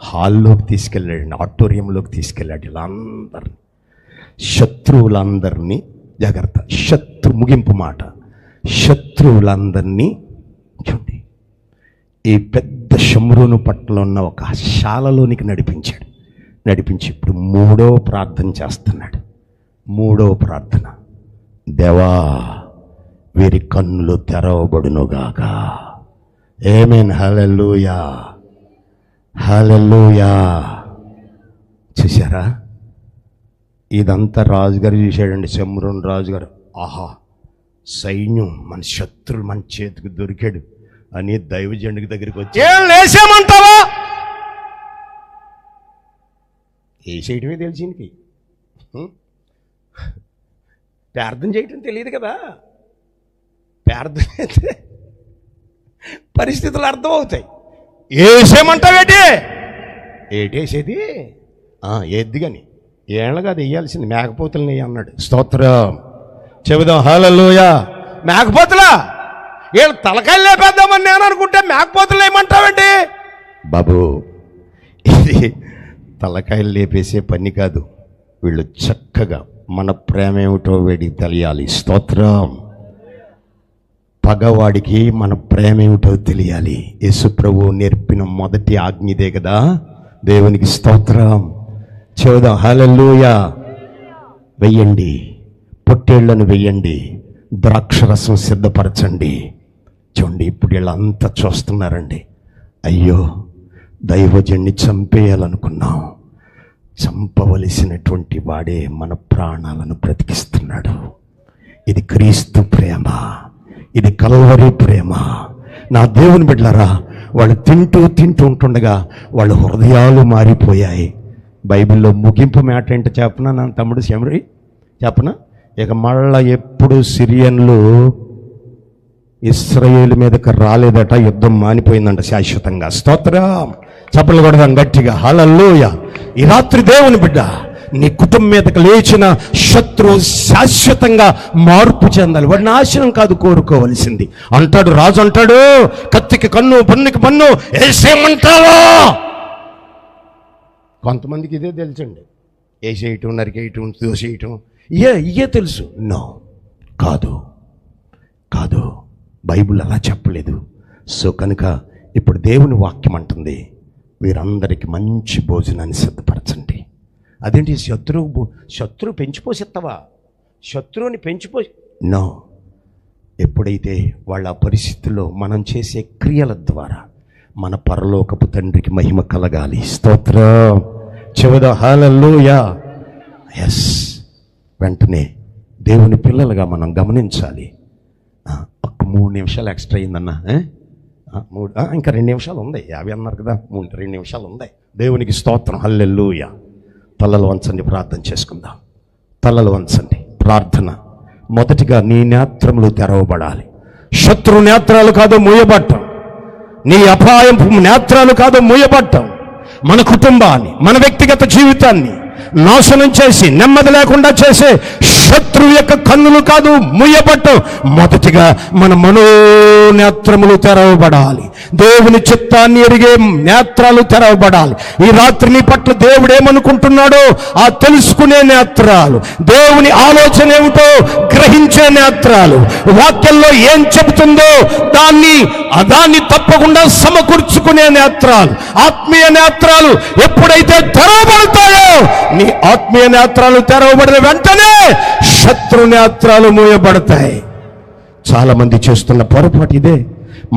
Speaker 1: హాల్లోకి తీసుకెళ్ళాడు, ఆడిటోరియంలోకి తీసుకెళ్ళాడు. ఇలా అందరినీ, శత్రువులందరినీ, జాగ్రత్త, ముగింపు మాట, శత్రువులందరినీ చూడండి, ఈ పెద్ద షమ్రోను పట్టణంలో ఉన్న ఒక శాలలోనికి నడిపించి ఇప్పుడు మూడో ప్రార్థన చేస్తున్నాడు. మూడో ప్రార్థన, దేవా వీరి కన్నులు తెరవబడునుగాక. ఆమేన్. హల్లెలూయా, హల్లెలూయా. చూసారా, ఇదంతా రాజుగారు చూశాడండి. షమ్రోను రాజుగారు, ఆహా సైన్యం, మన శత్రులు మన చేతికి దొరికాడు అని దైవజనుడి దగ్గరికి వచ్చి, ఏం లేసామంటావా? వేసేయటమే తెలిసింది, ప్రార్థన చేయటం తెలియదు కదా. ప్రార్థన అయితే పరిస్థితులు అర్థమవుతాయి. వేసేయమంటావేటి? ఏటేసేది ఏద్ది కానీ ఏళ్ళగా అది వేయాల్సింది. మేకపోతులు నెయ్యి అన్నాడు. స్తోత్రం చెబుదాం. హల్లెలూయా. మేకపోతులా? వీళ్ళు తలకాయలు లేపేద్దామని నేను అనుకుంటే మేకపోతులు ఏమంటావండి? బాబు, ఇది తలకాయలు లేపేసే పని కాదు. వీళ్ళు చక్కగా మన ప్రేమ ఏమిటో వీడికి తెలియాలి. స్తోత్రం. పగవాడికి మన ప్రేమ ఏమిటో తెలియాలి. యేసు ప్రభువు నేర్పిన మొదటి ఆజ్ఞదే కదా. దేవునికి స్తోత్రం చెబుదాం. హల్లెలూయా. వెయ్యండి, పొట్టేళ్లను వెయ్యండి, ద్రాక్షరసం సిద్ధపరచండి. చూడండి, ఇప్పుడు వీళ్ళంతా చూస్తున్నారండి. అయ్యో, దైవజన్ని చంపేయాలనుకున్నాం, చంపవలసినటువంటి వాడే మన ప్రాణాలను బ్రతికిస్తున్నాడు. ఇది క్రీస్తు ప్రేమ, ఇది కల్వరి ప్రేమ. నా దేవుని బిడ్డలారా, వాళ్ళు తింటూ ఉంటుండగా వాళ్ళ హృదయాలు మారిపోయాయి. బైబిల్లో ముగింపు మాట ఏంటో చెప్పనా నా తమ్ముడు శమరి? చెప్పనా? ఇక మళ్ళా ఎప్పుడు సిరియన్లు ఇశ్రాయేలు మీదకి రాలేదట, యుద్ధం మానిపోయిందంట శాశ్వతంగా. స్తోత్రం. చప్పట్లు కొడదాం గట్టిగా. హల్లెలూయా. ఈ రాత్రి దేవుని బిడ్డ, నీ కుటుంబం మీదకి లేచిన శత్రువు శాశ్వతంగా మార్పు చెందాలి. వాడి నాశనం కాదు కోరుకోవలసింది. అంటాడు రాజు, అంటాడు, కత్తికి కన్ను, పన్నుకి పన్ను వేసేయమంటావా? కొంతమందికి ఇదే తెలుసండి, వేసేయటం, నరికేయటం, దోసేయటం, ఇయే తెలుసు. నో, కాదు. బైబిల్ అలా చెప్పలేదు. సో కనుక ఇప్పుడు దేవుని వాక్యం అంటుంది, వీరందరికీ మంచి భోజనాన్ని సిద్ధపరచండి. అదేంటి, శత్రువు పెంచిపోసేస్తావా? శత్రువుని పెంచిపోసి నో. ఎప్పుడైతే వాళ్ళ పరిస్థితుల్లో మనం చేసే క్రియల ద్వారా మన పరలోకపు తండ్రికి మహిమ కలగాలి. స్తోత్రం చెబుదా. హల్లెలూయా. ఎస్. వెంటనే దేవుని పిల్లలుగా మనం గమనించాలి. ఒక 3 నిమిషాలు ఎక్స్ట్రా అయిందన్నా. ఇంకా 2 నిమిషాలు ఉంది. 50 అన్నారు కదా, 2 నిమిషాలు ఉంది. దేవునికి స్తోత్రం. హల్లెలూయా. తలలు వంచండి, ప్రార్థన చేసుకుందాం. తలలు వంచండి, ప్రార్థన. మొదటిగా నీ నేత్రములు తెరవబడాలి. శత్రు నేత్రాలు కాదు మూయబట్టం, నీ అపాయం నేత్రాలు కాదు మూయబట్టం. మన కుటుంబాన్ని, మన వ్యక్తిగత జీవితాన్ని నాశనం చేసి నెమ్మది లేకుండా చేసే శత్రువు యొక్క కన్నులు కాదు మూయబట్టం. మొదటిగా మన మనోనేత్రములు తెరవబడాలి. దేవుని చిత్తాన్ని ఎరిగే నేత్రాలు తెరవబడాలి. ఈ రాత్రి నీ పట్ల దేవుడు ఏమనుకుంటున్నాడో ఆ తెలుసుకునే నేత్రాలు, దేవుని ఆలోచన ఏమిటో గ్రహించే నేత్రాలు, వాక్యంలో ఏం చెబుతుందో దాన్ని తప్పకుండా సమకూర్చుకునే నేత్రాలు, ఆత్మీయ నేత్రాలు ఎప్పుడైతే తెరవబడతాయో, నీ ఆత్మీయ నేత్రాలు తెరవబడిన వెంటనే శత్రు నేత్రాలు మూయబడతాయి. చాలా మంది చేస్తున్న పొరపాటు ఇదే.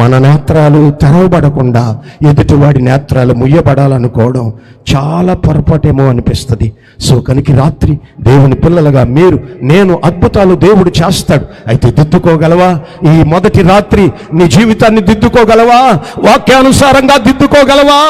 Speaker 1: మన నేత్రాలు తెరవబడకుండా ఎదుటివాడి నేత్రాలు ముయ్యబడాలనుకోవడం చాలా పొరపాటేమో అనిపిస్తుంది. సో కనుక రాత్రి దేవుని పిల్లలుగా నేను అద్భుతాలు దేవుడు చేస్తాడు. అయితే దిద్దుకోగలవా? ఈ మొదటి రాత్రి నీ జీవితాన్ని దిద్దుకోగలవా? వాక్యానుసారంగా దిద్దుకోగలవా?